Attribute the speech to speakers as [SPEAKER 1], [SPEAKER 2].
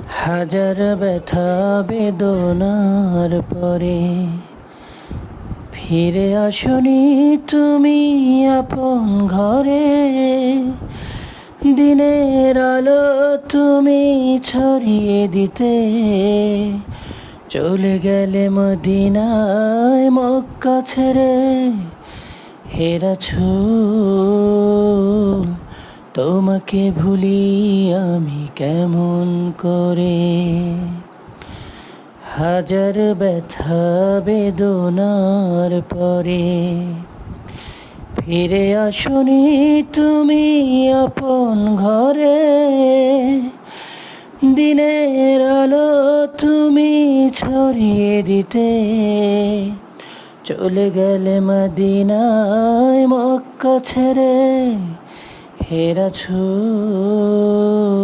[SPEAKER 1] হাজার ব্যথা বেদনার পরে ফিরে আসনি তুমি আপন ঘরে। দিনের আলো তুমি ছড়িয়ে দিতে চলে গেলে মদিনায় মক্কা ছেড়ে। হে রাসূল তোমাকে ভুলি আমি কেমন করে। হাজার ব্যথা বেদনার পরে ফিরে আসনি তুমি আপন ঘরে। দিনের আলো তুমি ছড়িয়ে দিতে চলে গেলে মদিনায় মক্কা ছেড়ে। হে রাসূল